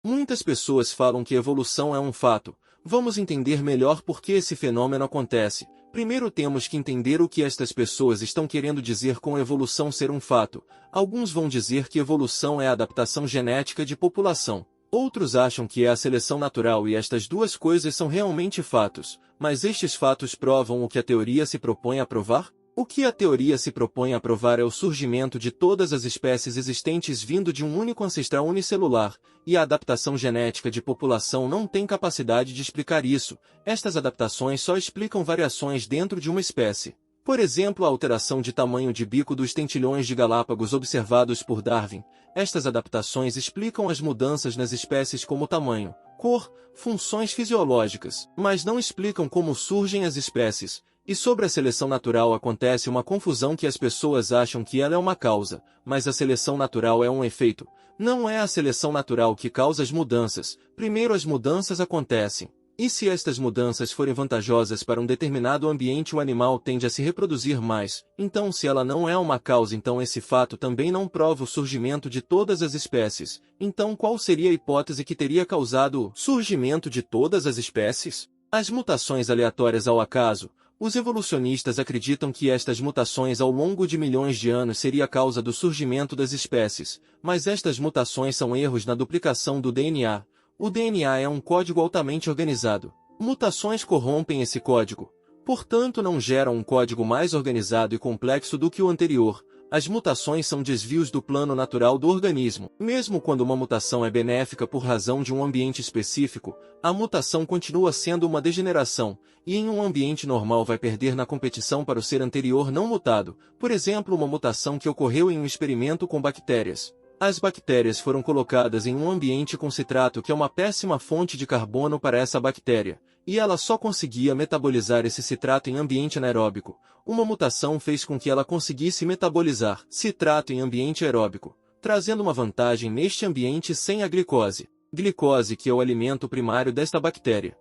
Muitas pessoas falam que evolução é um fato. Vamos entender melhor por que esse fenômeno acontece. Primeiro temos que entender o que estas pessoas estão querendo dizer com evolução ser um fato. Alguns vão dizer que evolução é a adaptação genética de população. Outros acham que é a seleção natural e estas duas coisas são realmente fatos. Mas estes fatos provam o que a teoria se propõe a provar? O que a teoria se propõe a provar é o surgimento de todas as espécies existentes vindo de um único ancestral unicelular, e a adaptação genética de população não tem capacidade de explicar isso. Estas adaptações só explicam variações dentro de uma espécie. Por exemplo, a alteração de tamanho de bico dos tentilhões de Galápagos observados por Darwin. Estas adaptações explicam as mudanças nas espécies como tamanho, cor, funções fisiológicas, mas não explicam como surgem as espécies. E sobre a seleção natural acontece uma confusão que as pessoas acham que ela é uma causa, mas a seleção natural é um efeito. Não é a seleção natural que causa as mudanças, primeiro as mudanças acontecem. E se estas mudanças forem vantajosas para um determinado ambiente, o animal tende a se reproduzir mais. Então, se ela não é uma causa, então esse fato também não prova o surgimento de todas as espécies. Então, qual seria a hipótese que teria causado o surgimento de todas as espécies? As mutações aleatórias ao acaso. Os evolucionistas acreditam que estas mutações ao longo de milhões de anos seria a causa do surgimento das espécies, mas estas mutações são erros na duplicação do DNA. O DNA é um código altamente organizado. Mutações corrompem esse código. Portanto, não geram um código mais organizado e complexo do que o anterior. As mutações são desvios do plano natural do organismo. Mesmo quando uma mutação é benéfica por razão de um ambiente específico, a mutação continua sendo uma degeneração, e em um ambiente normal vai perder na competição para o ser anterior não mutado. Por exemplo, uma mutação que ocorreu em um experimento com bactérias. As bactérias foram colocadas em um ambiente com citrato, que é uma péssima fonte de carbono para essa bactéria, e ela só conseguia metabolizar esse citrato em ambiente anaeróbico. Uma mutação fez com que ela conseguisse metabolizar citrato em ambiente aeróbico, trazendo uma vantagem neste ambiente sem a glicose. Glicose, que é o alimento primário desta bactéria.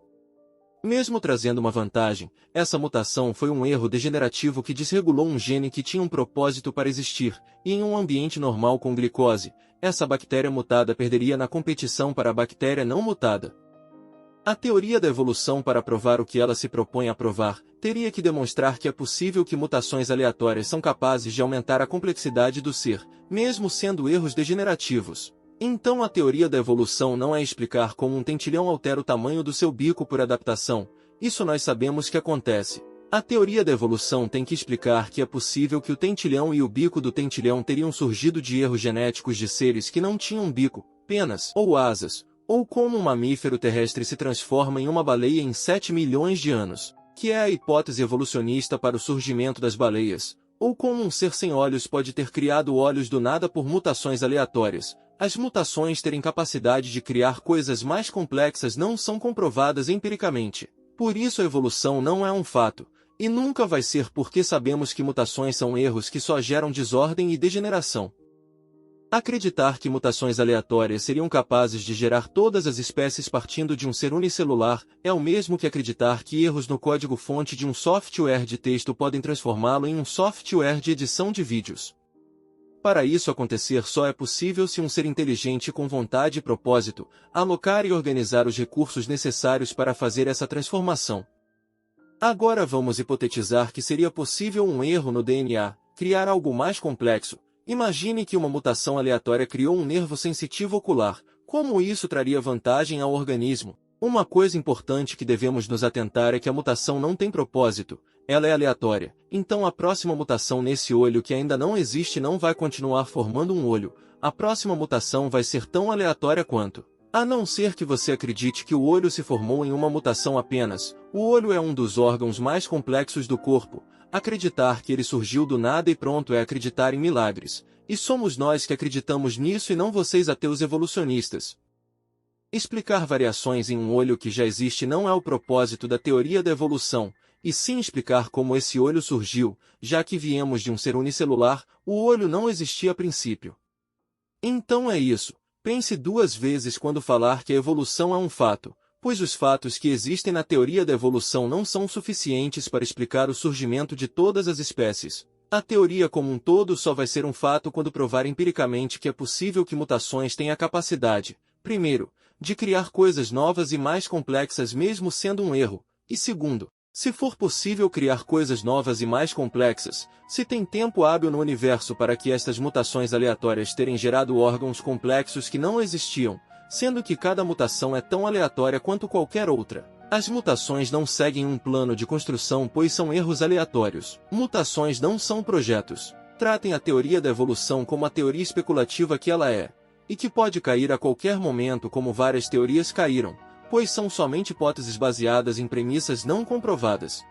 Mesmo trazendo uma vantagem, essa mutação foi um erro degenerativo que desregulou um gene que tinha um propósito para existir, e em um ambiente normal com glicose, essa bactéria mutada perderia na competição para a bactéria não mutada. A teoria da evolução, para provar o que ela se propõe a provar, teria que demonstrar que é possível que mutações aleatórias são capazes de aumentar a complexidade do ser, mesmo sendo erros degenerativos. Então a teoria da evolução não é explicar como um tentilhão altera o tamanho do seu bico por adaptação. Isso nós sabemos que acontece. A teoria da evolução tem que explicar que é possível que o tentilhão e o bico do tentilhão teriam surgido de erros genéticos de seres que não tinham bico, penas ou asas, ou como um mamífero terrestre se transforma em uma baleia em 7 milhões de anos, que é a hipótese evolucionista para o surgimento das baleias, ou como um ser sem olhos pode ter criado olhos do nada por mutações aleatórias. As mutações terem capacidade de criar coisas mais complexas não são comprovadas empiricamente. Por isso a evolução não é um fato, e nunca vai ser, porque sabemos que mutações são erros que só geram desordem e degeneração. Acreditar que mutações aleatórias seriam capazes de gerar todas as espécies partindo de um ser unicelular é o mesmo que acreditar que erros no código-fonte de um software de texto podem transformá-lo em um software de edição de vídeos. Para isso acontecer, só é possível se um ser inteligente com vontade e propósito alocar e organizar os recursos necessários para fazer essa transformação. Agora vamos hipotetizar que seria possível um erro no DNA criar algo mais complexo. Imagine que uma mutação aleatória criou um nervo sensitivo ocular. Como isso traria vantagem ao organismo? Uma coisa importante que devemos nos atentar é que a mutação não tem propósito. Ela é aleatória. Então a próxima mutação nesse olho que ainda não existe não vai continuar formando um olho. A próxima mutação vai ser tão aleatória quanto. A não ser que você acredite que o olho se formou em uma mutação apenas. O olho é um dos órgãos mais complexos do corpo. Acreditar que ele surgiu do nada e pronto é acreditar em milagres. E somos nós que acreditamos nisso e não vocês ateus evolucionistas. Explicar variações em um olho que já existe não é o propósito da teoria da evolução, e sim explicar como esse olho surgiu, já que viemos de um ser unicelular, o olho não existia a princípio. Então é isso. Pense duas vezes quando falar que a evolução é um fato, pois os fatos que existem na teoria da evolução não são suficientes para explicar o surgimento de todas as espécies. A teoria como um todo só vai ser um fato quando provar empiricamente que é possível que mutações tenham a capacidade, primeiro, de criar coisas novas e mais complexas mesmo sendo um erro, e segundo, se for possível criar coisas novas e mais complexas, se tem tempo hábil no universo para que estas mutações aleatórias terem gerado órgãos complexos que não existiam, sendo que cada mutação é tão aleatória quanto qualquer outra. As mutações não seguem um plano de construção pois são erros aleatórios. Mutações não são projetos. Tratem a teoria da evolução como a teoria especulativa que ela é, e que pode cair a qualquer momento como várias teorias caíram, pois são somente hipóteses baseadas em premissas não comprovadas.